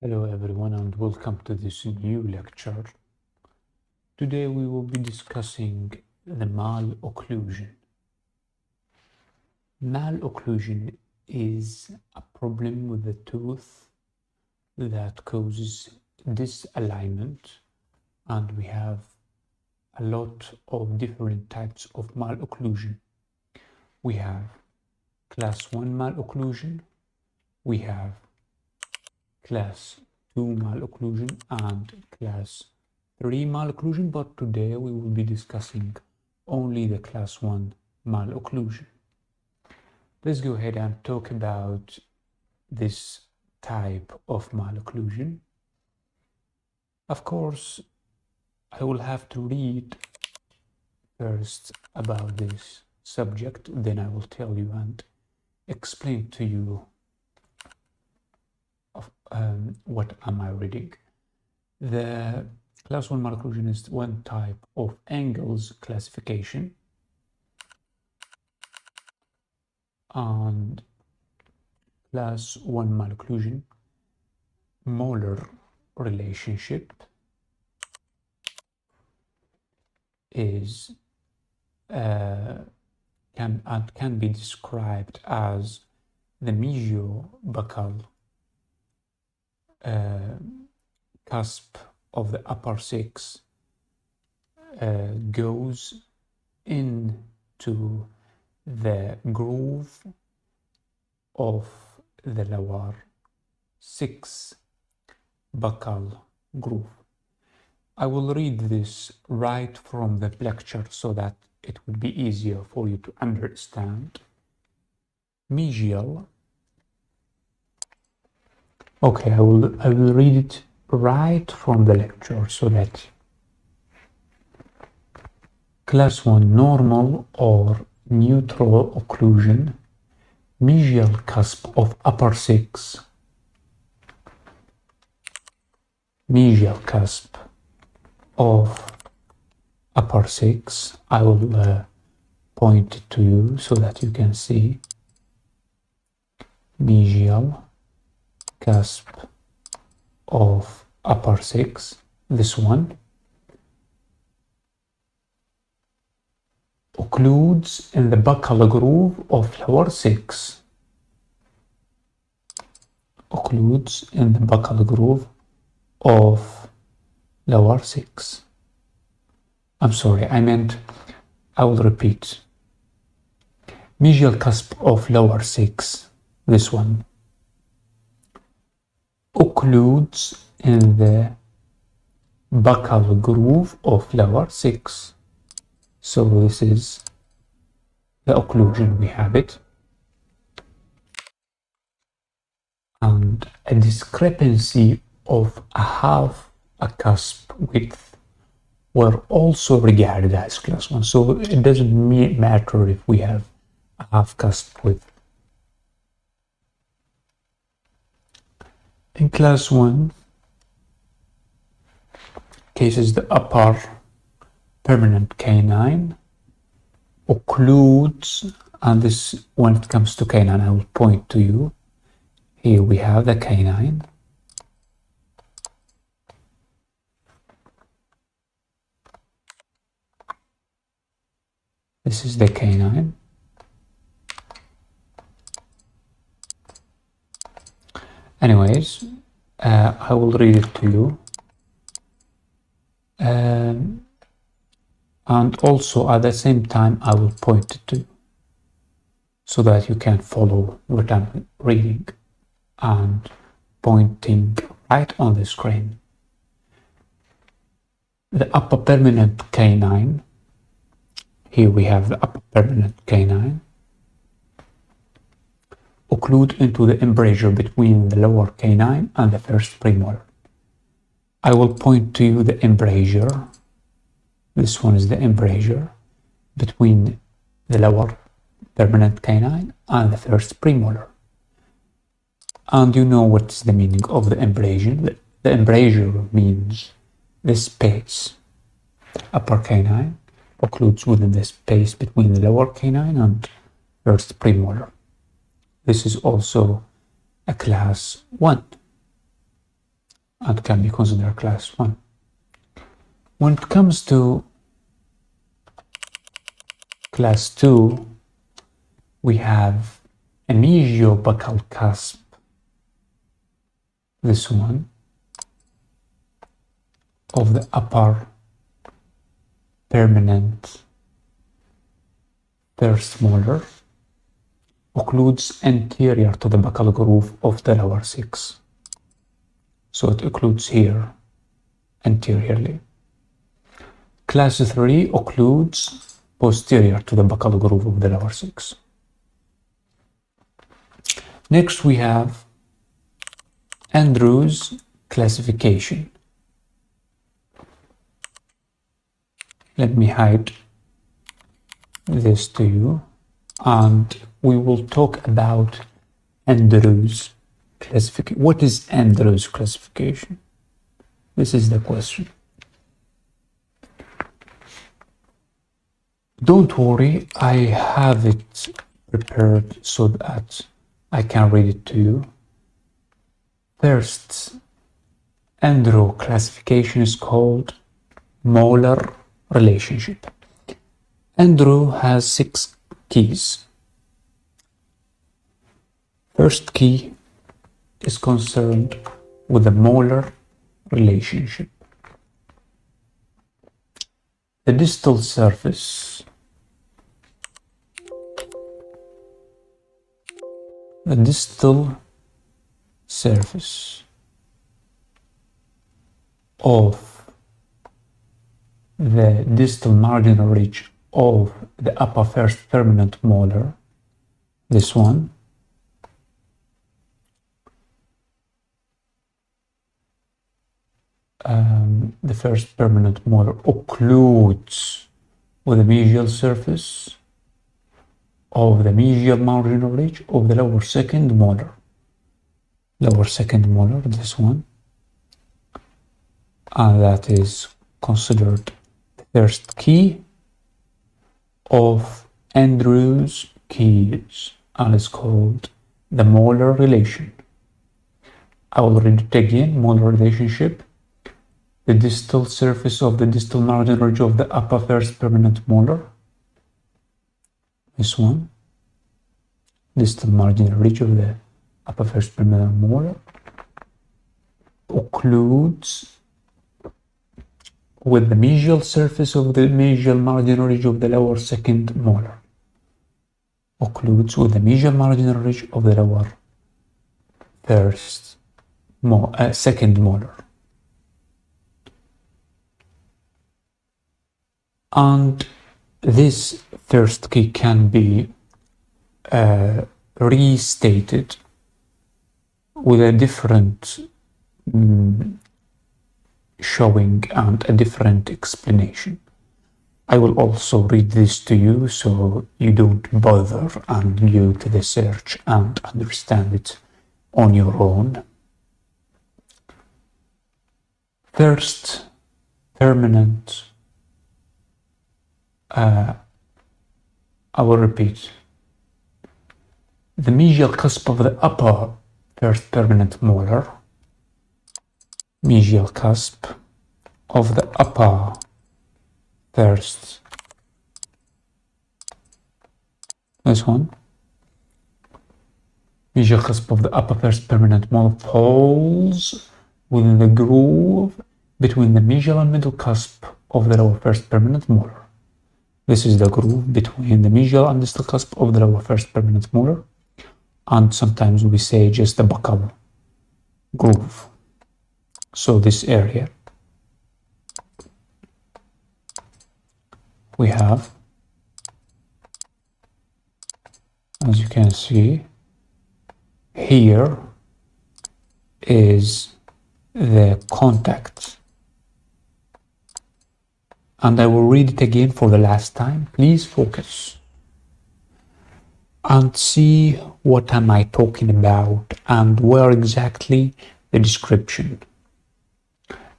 Hello everyone and welcome to this new lecture. Today we will be discussing the malocclusion. Malocclusion is a problem with the tooth that causes disalignment, and we have a lot of different types of malocclusion. We have class 1 malocclusion, we have class 2 malocclusion and class 3 malocclusion, but today we will be discussing only the class 1 malocclusion. Let's go ahead and talk about this type of malocclusion. Of course, I will have to read first about this subject, then I will tell you and explain to you what am I reading. The class 1 malocclusion is one type of angles classification, and class 1 malocclusion, molar relationship, is can be described as the mesial-buccal cusp of the upper six goes into the groove of the lower six buccal groove. I will read this right from the lecture so that it would be easier for you to understand. Mesial. Okay, I will read it right from the lecture so that class 1 normal or neutral occlusion, mesial cusp of upper six, mesial cusp of upper six. I will point it to you so that you can see. Mesial cusp of upper six, this one, occludes in the buccal groove of lower six. Occludes in the buccal groove of lower six. I'm sorry, I will repeat. Mesial cusp of lower six, this one, occludes in the buccal groove of lower six. So this is the occlusion, we have it. And a discrepancy of a half a cusp width were also regarded as class 1. So it doesn't matter if we have a half cusp width. In class 1 cases, the upper permanent canine occludes, and this, when it comes to canine, I will point to you. Here we have the canine. This is the canine. Anyways, I will read it to you. And also at the same time I will point it to you so that you can follow what I'm reading and pointing right on the screen. The upper permanent canine, here we have the upper permanent canine, occlude into the embrasure between the lower canine and the first premolar. I will point to you the embrasure. This one is the embrasure between the lower permanent canine and the first premolar. And you know what's the meaning of the embrasure. The embrasure means the space. Upper canine occludes within the space between the lower canine and first premolar. This is also a class 1. and can be considered class 1. When it comes to class 2, we have a mesial-buccal cusp, this one, of the upper permanent first molar, occludes anterior to the buccal groove of the lower 6. So it occludes here anteriorly. Class 3 occludes posterior to the buccal groove of the lower 6. Next we have Andrew's classification. Let me hide this to you, and we will talk about Andrew's classification. What is Andrew's classification? This is the question. Don't worry, I have it prepared so that I can read it to you. First, Andrew classification is called Molar Relationship. Andrew has 6 keys. First key is concerned with the molar relationship. The distal surface, of the distal marginal ridge of the upper first permanent molar, this one, the first permanent molar occludes with the mesial surface of the mesial marginal ridge of the lower second molar. This one, and that is considered the first key of Andrew's keys, and is called the molar relation. I will read it again. Molar relationship: the distal surface of the distal marginal ridge of the upper first permanent molar, this one, distal marginal ridge of the upper first permanent molar, occludes with the mesial surface of the mesial marginal ridge of the lower second molar. Occludes with the mesial marginal ridge of the lower second molar. And this first key can be restated with a different showing and a different explanation. I will also read this to you so you don't bother and go to the search and understand it on your own. First permanent, I will repeat, the mesial cusp of the upper first permanent molar, mesial cusp of the upper first, this one, mesial cusp of the upper first permanent molar falls within the groove between the mesial and middle cusp of the lower first permanent molar. This is the groove between the mesial and distal cusp of the lower first permanent molar, and sometimes we say just the buccal groove. So this area we have, as you can see, here is the contact. And I will read it again for the last time. Please focus and see what am I talking about and where exactly the description.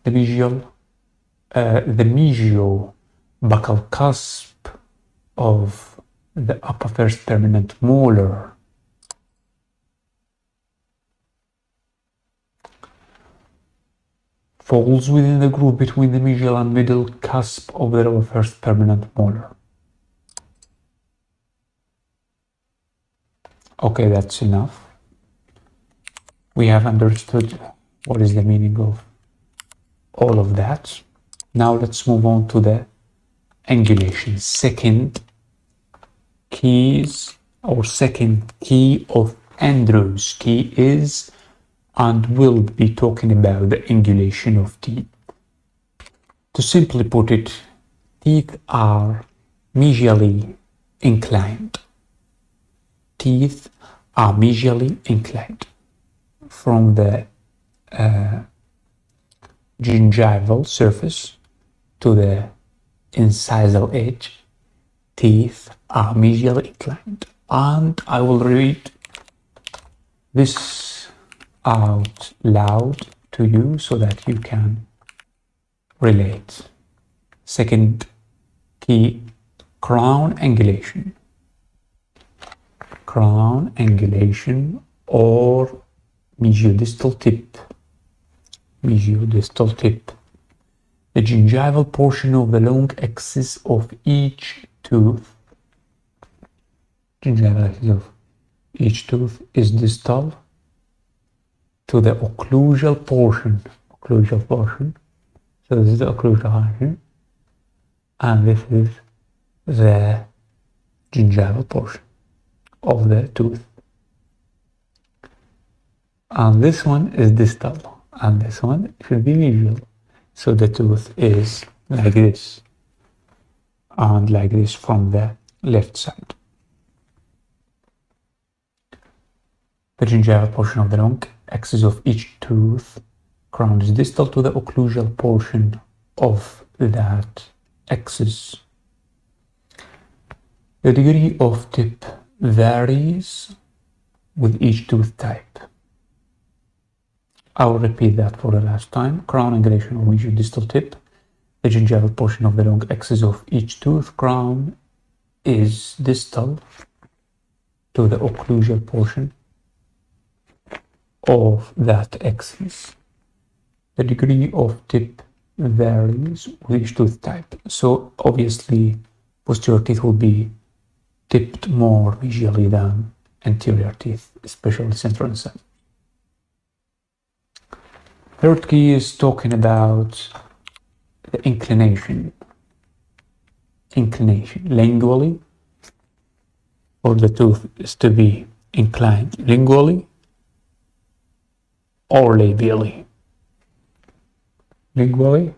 The mesial-buccal cusp of the upper first permanent molar falls within the groove between the mesial and middle cusp of the lower first permanent molar. Okay, that's enough. We have understood what is the meaning of all of that. Now let's move on to the angulation. Second keys or second key of Andrew's key is, and we'll be talking about the angulation of teeth. To simply put it, teeth are mesially inclined. Teeth are mesially inclined from the gingival surface to the incisal edge. Teeth are mesially inclined, and I will read this out loud to you so that you can relate. Second key, crown angulation. Crown angulation or mesiodistal tip. Mesiodistal tip. The gingival portion of the long axis of each tooth. Gingival axis of each tooth is distal to the occlusal portion. Occlusal portion. So this is the occlusal portion, and this is the gingival portion of the tooth. And this one is distal, and this one should be mesial. So the tooth is like this, and like this from the left side. The gingival portion of the long axis of each tooth crown is distal to the occlusal portion of that axis. The degree of tip varies with each tooth type. I will repeat that for the last time. Crown angulation or mesiodistal tip. The gingival portion of the long axis of each tooth crown is distal to the occlusal portion of that axis. The degree of tip varies with each tooth type. So obviously posterior teeth will be tipped more mesially than anterior teeth, especially central and center. Third key is talking about the inclination. Inclination. Lingually, or the tooth is to be inclined lingually or labially. Lingually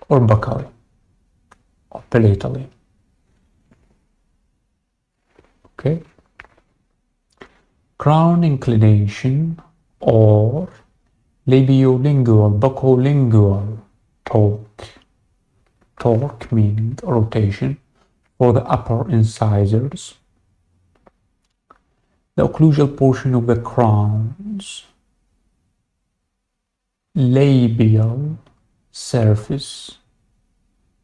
or buccally or palatally. Okay. Crown inclination or labiolingual, buccolingual torque meaning rotation for the upper incisors. The occlusal portion of the crown's labial surface.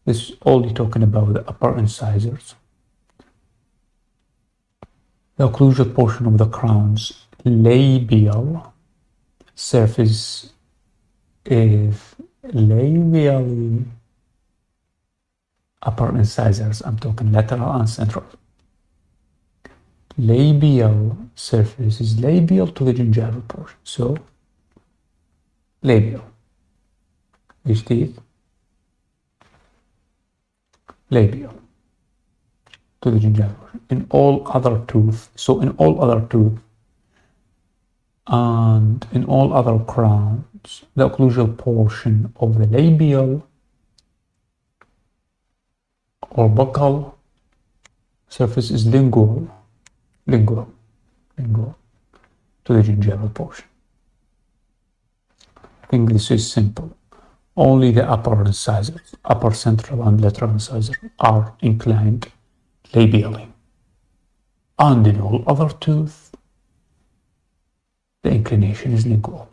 This is only talking about the upper incisors. The occlusal portion of the crown's labial surface is labially upper incisors. I'm talking lateral and central. Labial surface is labial to the gingival portion. So labial. Which teeth? Labial to the gingival portion. In all other tooth, so in all other tooth and in all other crowns, the occlusal portion of the labial or buccal surface is lingual to the gingival portion. I think this is simple. Only the upper incisors, upper central and lateral incisors, are inclined labially. And in all other tooth, the inclination is lingual.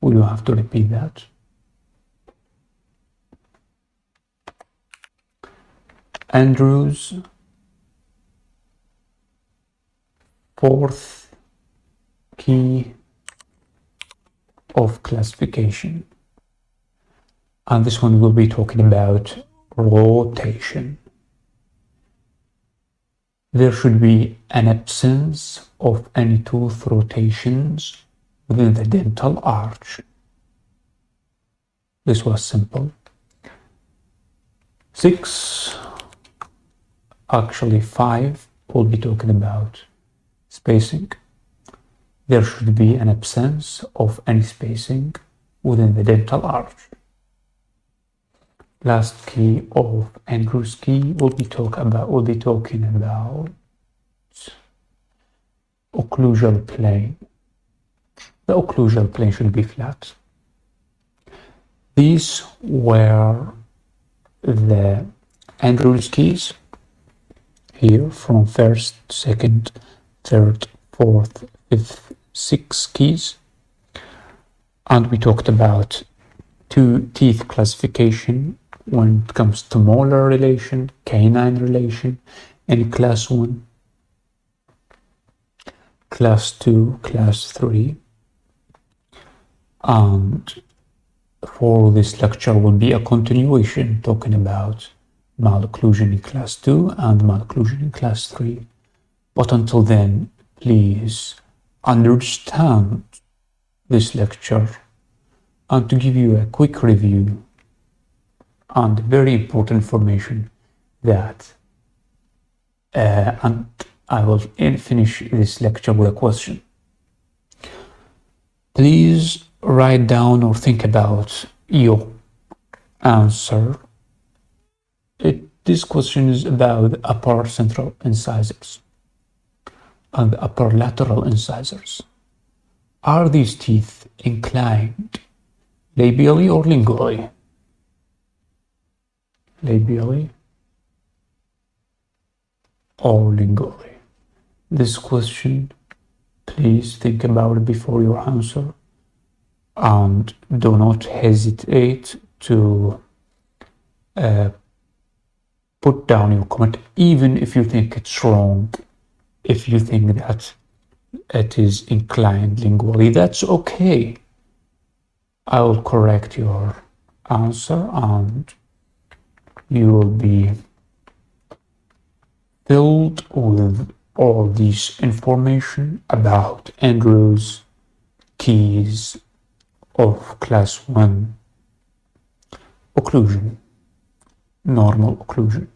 We don't have to repeat that. Andrew's fourth key of classification. And this one will be talking about rotation. There should be an absence of any tooth rotations within the dental arch. This was simple. 6, actually 5, we'll be talking about spacing. There should be an absence of any spacing within the dental arch. Last key of Andrew's key, we'll be talking about occlusion plane. The occlusion plane should be flat. These were the Andrew's keys here from first, second, third, fourth, fifth, 6 keys. And we talked about 2 teeth classification when it comes to molar relation, canine relation, and class 1, class 2, class 3. And for this lecture will be a continuation talking about malocclusion in class 2 and malocclusion in class 3. But until then, please understand this lecture, and to give you a quick review and very important information that and I will finish this lecture with a question. Please write down or think about your answer. This question is about the upper central incisors and the upper lateral incisors. Are these teeth inclined labially or lingually? Labially or lingually? This question, please think about it before your answer, and do not hesitate to put down your comment, even if you think it's wrong. If you think that it is inclined lingually, that's okay. I will correct your answer, and you will be filled with all this information about Andrew's keys of class 1 occlusion, normal occlusion.